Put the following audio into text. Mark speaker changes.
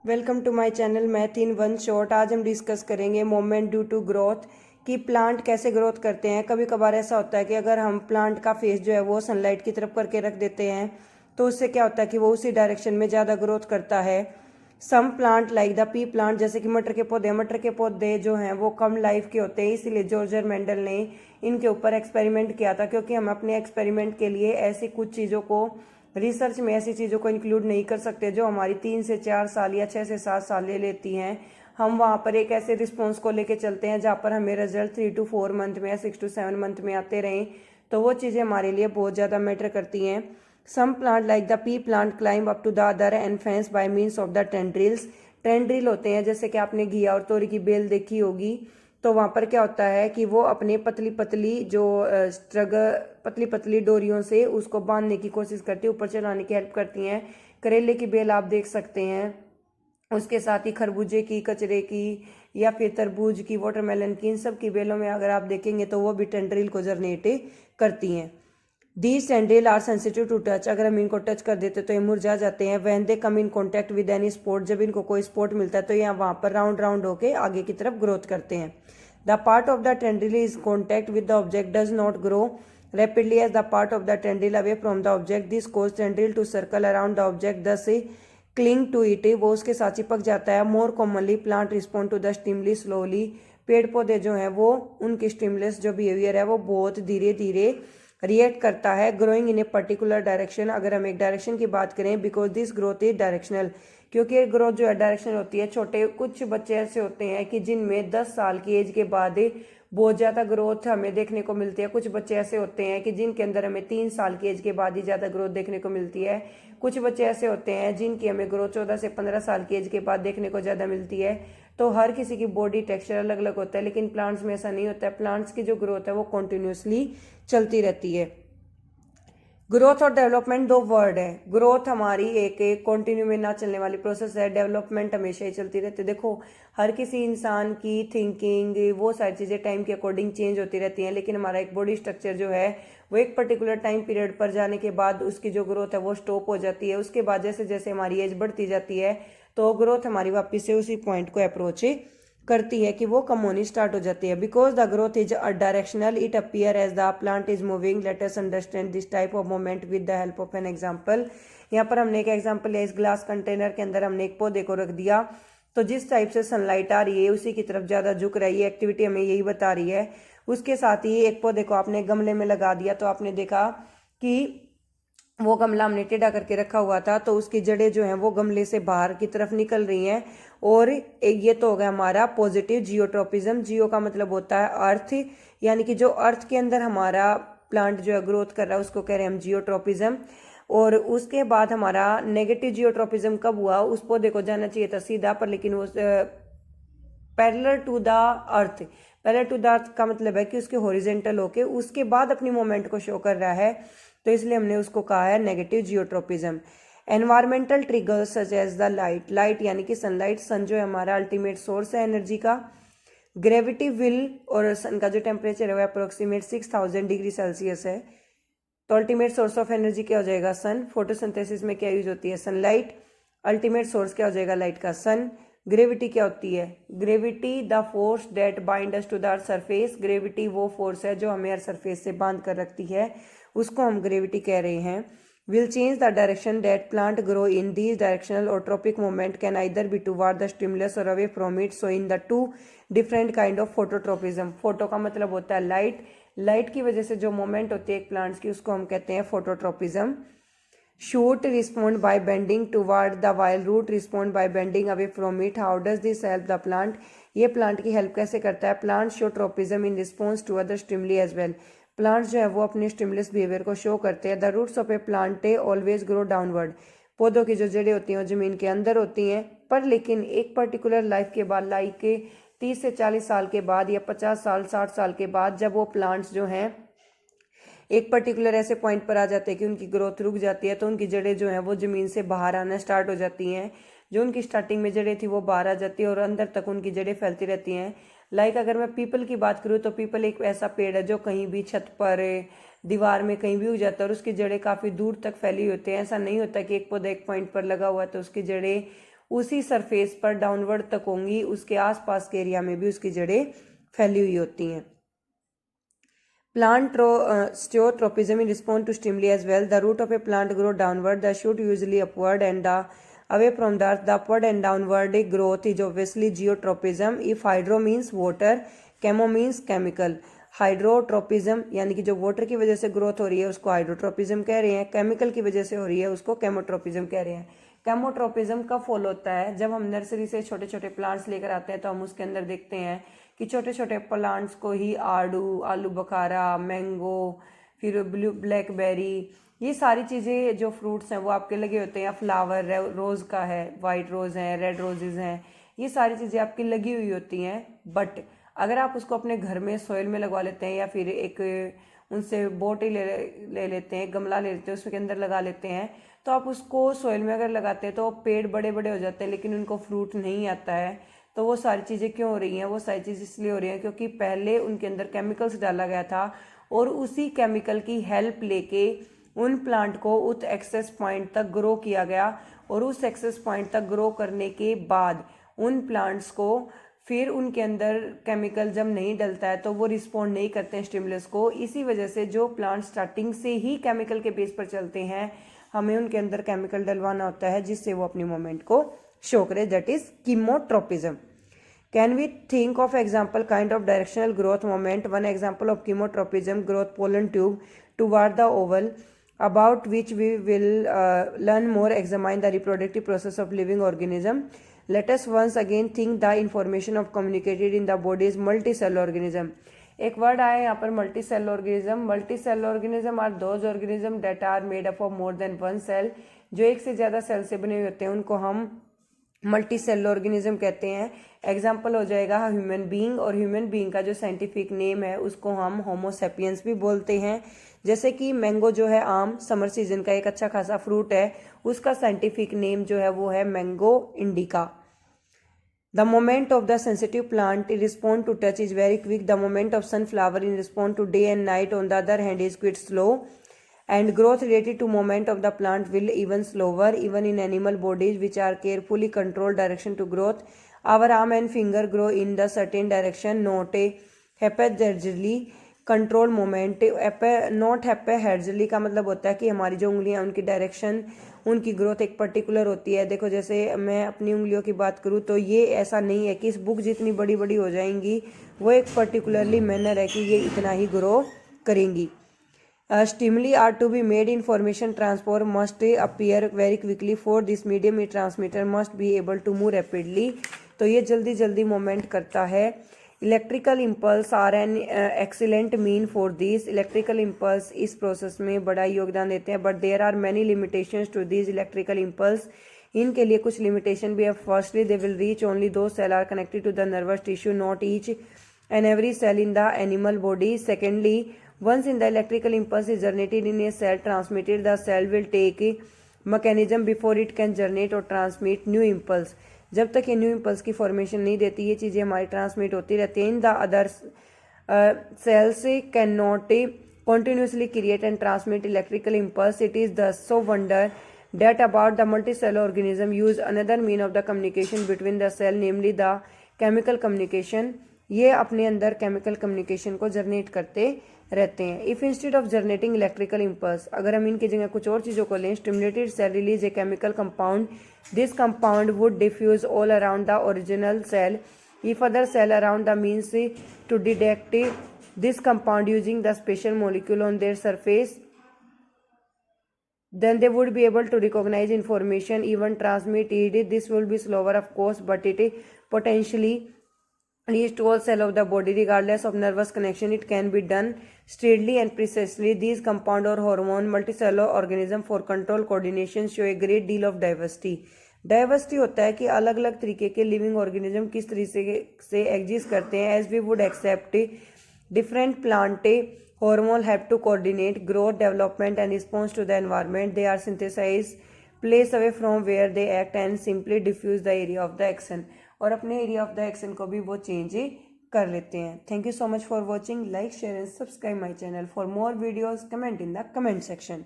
Speaker 1: Welcome to my channel math in one shot. आज हम discuss करेंगे मोमेंट ड्यू टू ग्रोथ कि plant कैसे ग्रोथ करते हैं। कभी कभार ऐसा होता है कि अगर हम प्लांट का फेस जो है वो सनलाइट की तरफ करके रख देते हैं तो उससे क्या होता है कि वो उसी डायरेक्शन में ज़्यादा ग्रोथ करता है। Some plant like the pea plant, जैसे कि मटर के पौधे जो हैं वो कम लाइफ के होते हैं। इसीलिए जॉर्ज मेंडल ने इनके ऊपर एक्सपेरिमेंट किया था, क्योंकि हम अपने एक्सपेरिमेंट के लिए ऐसी कुछ चीज़ों को रिसर्च में ऐसी चीज़ों को इंक्लूड नहीं कर सकते जो हमारी 3 से 4 साल या 6 से 7 साल ले लेती हैं। हम वहाँ पर एक ऐसे रिस्पॉन्स को लेके चलते हैं जहाँ पर हमें रिजल्ट 3 to 4 मंथ में या 6 to 7 मंथ में आते रहें, तो वो चीज़ें हमारे लिए बहुत ज़्यादा मैटर करती हैं। Some plant like the pea plant climb up to the other and fence by means of the tendrils. Tendril होते हैं, जैसे कि आपने घिया और तोरी की बेल देखी होगी, तो वहाँ पर क्या होता है कि वो अपने पतली पतली जो पतली पतली डोरियों से उसको बांधने की कोशिश करती है, ऊपर चलाने की हेल्प करती हैं। करेले की बेल आप देख सकते हैं, उसके साथ ही खरबूजे की, कचरे की, या फिर तरबूज की, वाटरमेलन की, इन सब की बेलों में अगर आप देखेंगे तो वो भी टेंड्रिल को जर्नेट करती हैं। These tendril are sensitive to touch. अगर हम इनको टच कर देते तो ये मुरझा जाते हैं। When they come in contact with any sport, जब इनको कोई स्पोर्ट मिलता है तो ये वहाँ पर राउंड राउंड होके आगे की तरफ ग्रोथ करते हैं। The part of the tendril is contact with the object does not grow rapidly as the part of the tendril away from the object. This causes tendril to circle around the object, thus cling to it. वो उसके साथ चिपक जाता है। More commonly plant respond to the stimuli slowly. पेड़ पौधे जो हैं वो उनकी स्टिमुलस जो बिहेवियर है वो बहुत धीरे धीरे रिएक्ट करता है। Growing in a particular direction, अगर हम एक डायरेक्शन की बात करें, because this growth is directional, क्योंकि ग्रोथ जो है डायरेक्शनल होती है। छोटे कुछ बच्चे ऐसे होते हैं कि जिनमें 10 साल की एज के बाद बहुत ज़्यादा ग्रोथ हमें देखने को मिलती है। कुछ बच्चे ऐसे होते हैं कि जिनके अंदर हमें 3 साल की एज के बाद ही ज़्यादा ग्रोथ देखने को मिलती है। कुछ बच्चे ऐसे होते हैं जिनकी हमें ग्रोथ 14 से 15 साल की एज के बाद देखने को ज़्यादा मिलती है। तो हर किसी की बॉडी टेक्सचर अलग अलग होता है, लेकिन प्लांट्स में ऐसा नहीं होता है। प्लांट्स की जो ग्रोथ है वो कॉन्टिन्यूसली चलती रहती है। ग्रोथ और डेवलपमेंट दो वर्ड है। ग्रोथ हमारी एक कंटिन्यू में ना चलने वाली प्रोसेस है, डेवलपमेंट हमेशा ही चलती रहती है। देखो, हर किसी इंसान की थिंकिंग, वो सारी चीज़ें टाइम के अकॉर्डिंग चेंज होती रहती हैं, लेकिन हमारा एक बॉडी स्ट्रक्चर जो है वो एक पर्टिकुलर टाइम पीरियड पर जाने के बाद उसकी जो ग्रोथ है वो स्टॉप हो जाती है। उसके बाद जैसे जैसे हमारी एज बढ़ती जाती है तो ग्रोथ हमारी वापस से उसी पॉइंट को अप्रोच करती है कि वो कम होनी स्टार्ट हो जाती है। Because the growth is directional, it appear as the plant is moving. Let us understand this type of movement with the help of an example. यहाँ पर हमने एक एग्जाम्पल लिया, इस ग्लास कंटेनर के अंदर हमने एक पौधे को रख दिया, तो जिस टाइप से सनलाइट आ रही है उसी की तरफ ज़्यादा झुक रही है। एक्टिविटी हमें यही बता रही है। उसके साथ ही एक पौधे को आपने गमले में लगा दिया, तो आपने देखा कि वो गमला हमने टेढ़ा करके रखा हुआ था, तो उसकी जड़ें जो हैं वो गमले से बाहर की तरफ निकल रही हैं। और ये तो हो गया हमारा पॉजिटिव जियोट्रोपिज्म। जियो का मतलब होता है अर्थ, यानी कि जो अर्थ के अंदर हमारा प्लांट जो है ग्रोथ कर रहा है उसको कह रहे हैं हम जियोट्रोपिज्म। और उसके बाद हमारा नेगेटिव जियोट्रोपिज्म कब हुआ? उस पौधे को जाना चाहिए था सीधा पर, लेकिन वो parallel to the earth. Parallel to the earth का मतलब है कि उसके हॉरिजेंटल होके उसके बाद अपनी मूवमेंट को शो कर रहा है, तो इसलिए हमने उसको कहा है negative geotropism. Environmental triggers such as the light. Light यानी कि सनलाइट, सन जो है हमारा अल्टीमेट सोर्स है एनर्जी का। ग्रेविटी विल, और सन का जो टेम्परेचर है वो अप्रोक्सीमेट 6000 डिग्री सेल्सियस है, तो अल्टीमेट सोर्स ऑफ एनर्जी क्या हो जाएगा? सन। फोटोसिंथेसिस में क्या यूज होती है? सनलाइट। अल्टीमेट सोर्स क्या हो जाएगा लाइट का? सन। ग्रेविटी क्या होती है? Gravity the force that bind us to the earth surface. Gravity वो फोर्स है जो हमें अर्थ सरफेस से बांध कर रखती है, उसको हम ग्रेविटी कह रहे हैं। Will change the direction that plant grow in these directional or tropic movement can either be toward the stimulus or away from it, so in the two different kind of phototropism. Photo का मतलब होता है light. Light की वजह से जो movement होती है एक प्लांट्स की उसको हम कहते हैं phototropism. Shoot respond by bending toward the while root respond by bending away from it. How does this help the plant? ये प्लांट की हेल्प कैसे करता है? Plant show tropism in response to other stimuli as well. Plants जो है वो अपने stimulus behaviour को शो करते हैं। The roots of a plant always grow downward. पौधों की जो जड़ें होती हैं वो जमीन के अंदर होती हैं, पर लेकिन एक पर्टिकुलर लाइफ के बाद, लाइक के 30 से 40 साल के बाद या 50 साल 60 साल के बाद, जब वो प्लांट्स जो हैं एक पर्टिकुलर ऐसे पॉइंट पर आ जाते हैं कि उनकी ग्रोथ रुक जाती है, तो उनकी जड़ें जो हैं वो ज़मीन से बाहर आना स्टार्ट हो जाती हैं। जो उनकी स्टार्टिंग में जड़ें थी वो बाहर आ जाती है और अंदर तक उनकी जड़ें फैलती रहती हैं। लाइक अगर मैं पीपल की बात करूँ तो पीपल एक ऐसा पेड़ है जो कहीं भी छत पर, दीवार में कहीं भी उग जाता है और उसकी जड़ें काफ़ी दूर तक फैली होती हैं। ऐसा नहीं होता कि एक पौधा एक पॉइंट पर लगा हुआ है तो उसकी जड़ें उसी सरफेस पर डाउनवर्ड तक होंगी, उसके आसपास के एरिया में भी उसकी जड़ें फैली हुई होती हैं। Plant store tropism in response to stimuli as well. The root of a plant grow downward, the shoot usually upward, and the away from the earth. The upward and downward growth is obviously geotropism. If hydro means water, chemo means chemical. Hydrotropism यानी कि जो water की वजह से growth हो रही है उसको हाइड्रोट्रोपिज्म कह रहे हैं, केमिकल की वजह से हो रही है उसको केमोट्रोपिज्म कह रहे हैं। केमोट्रोपिज्म कब फॉलो होता है? जब हम नर्सरी से छोटे छोटे प्लांट्स लेकर आते हैं तो हम उसके अंदर देखते हैं कि छोटे छोटे प्लांट्स को ही आड़ू, आलू बुखारा, मैंगो, फिर ब्लैकबेरी, ये सारी चीज़ें जो फ्रूट्स हैं वो आपके लगे होते हैं। फ्लावर रोज़ का है, वाइट रोज़ है, रेड रोजेज़ हैं, ये सारी चीज़ें आपकी लगी हुई होती हैं। बट अगर आप उसको अपने घर में सॉइल में लगवा लेते हैं या फिर एक उनसे बोटी ले लेते हैं, गमला ले लेते हैं, उसके अंदर लगा लेते हैं, तो आप उसको सॉइल में अगर लगाते हैं तो पेड़ बड़े बड़े हो जाते हैं लेकिन उनको फ्रूट नहीं आता है। तो वो सारी चीज़ें क्यों हो रही हैं? वो सारी चीज़ इसलिए हो रही हैं क्योंकि पहले उनके अंदर केमिकल्स डाला गया था और उसी केमिकल की हेल्प लेके उन प्लांट को उस एक्सेस पॉइंट तक ग्रो किया गया और उस एक्सेस पॉइंट तक ग्रो करने के बाद उन प्लांट्स को फिर उनके अंदर केमिकल जब नहीं डलता है तो वो रिस्पॉन्ड नहीं करते हैं स्टिमुलस को। इसी वजह से जो प्लांट स्टार्टिंग से ही केमिकल के बेस पर चलते हैं, हमें उनके अंदर केमिकल डलवाना होता है जिससे वो अपनी मूवमेंट को शो करे, that is chemotropism. Can we think of example kind of directional growth moment? One example of chemotropism, growth pollen tube toward the oval, about which we will learn more, examine the reproductive process of living organism. Let us once again think the information of communicated in the body is multicellular organism. एक word आया यहाँ पर multicell organism. Multicell organism are those organism that are made up of more than one cell. जो एक से ज़्यादा cell से बने हुए होते हैं उनको हम मल्टी सेल ऑर्गेनिज्म कहते हैं। एग्जाम्पल हो जाएगा ह्यूमन बीइंग, और ह्यूमन बीइंग का जो साइंटिफिक नेम है उसको हम होमो सेपियंस भी बोलते हैं। जैसे कि मैंगो जो है आम समर सीजन का एक अच्छा खासा फ्रूट है, उसका साइंटिफिक नेम जो है वो है mango indica. The moment of the sensitive plant in response to touch is very quick. The moment of sunflower in response to day and night, on the other hand, is quite slow. And growth related to moment of the plant will even slower, even in animal bodies which are carefully controlled direction to growth. Our arm and finger grow in the certain direction, not a haphazardly control moment. Not हैप्पीहेड्जली का मतलब होता है कि हमारी जो उंगलियां उनकी डायरेक्शन, उनकी ग्रोथ एक पर्टिकुलर होती है। देखो जैसे मैं अपनी उंगलियों की बात करूँ तो ये ऐसा नहीं है कि इस बुक जितनी बड़ी बड़ी हो जाएंगी, वो एक पर्टिकुलरली मैनर है कि ये इतना ही ग्रो करेंगी। Stimuli are to be made, information transport must appear very quickly. For this medium, a transmitter must be able to move rapidly. तो ये जल्दी जल्दी मूवमेंट करता है। Electrical impulse are an excellent mean for this. Electrical impulse इस process में बड़ा योगदान देते हैं, but there are many limitations to this electrical impulse. इनके लिए कुछ लिमिटेशन भी है। Firstly they will reach only those cell are connected to the nervous tissue, not each and every cell in the animal body. Secondly, once in the electrical impulse is generated in a cell transmitted, the cell will take a mechanism before it can generate or transmit new impulse. जब तक ये new impulse की formation नहीं देती, ये चीज़ें हमारी transmit होती रहती हैं। In the other cells cannot continuously create and transmit electrical impulse. It is thus so wonder that about the multicellular organism use another mean of the communication between the cell, namely the chemical communication. ये अपने अंदर chemical communication को generate करते रहते हैं। If instead of generating electrical impulse, अगर हम इनकी जगह कुछ और चीज़ों को लें, stimulated cell release a chemical compound, this compound would diffuse all around the original cell. If other cell around the means to detect this compound using the special molecule on their surface, then they would be able to recognize information, even transmit it. This will be slower of course, but it potentially reach to all cell of the body regardless of nervous connection. It can be done steadily and precisely. These compound or hormone multicellular organism for control coordination show a great deal of diversity. Diversity होता है कि अलग अलग तरीके के living organism किस तरीके से एग्जिस्ट करते हैं। As we would accept different plant hormone have to coordinate growth, development and response to the environment. They are synthesized, place away from where they act and simply diffuse the area of the action. और अपने area of the action को भी वो change कर लेते हैं। Thank you so much for watching. Like, share and subscribe my channel for more videos. Comment in the comment section.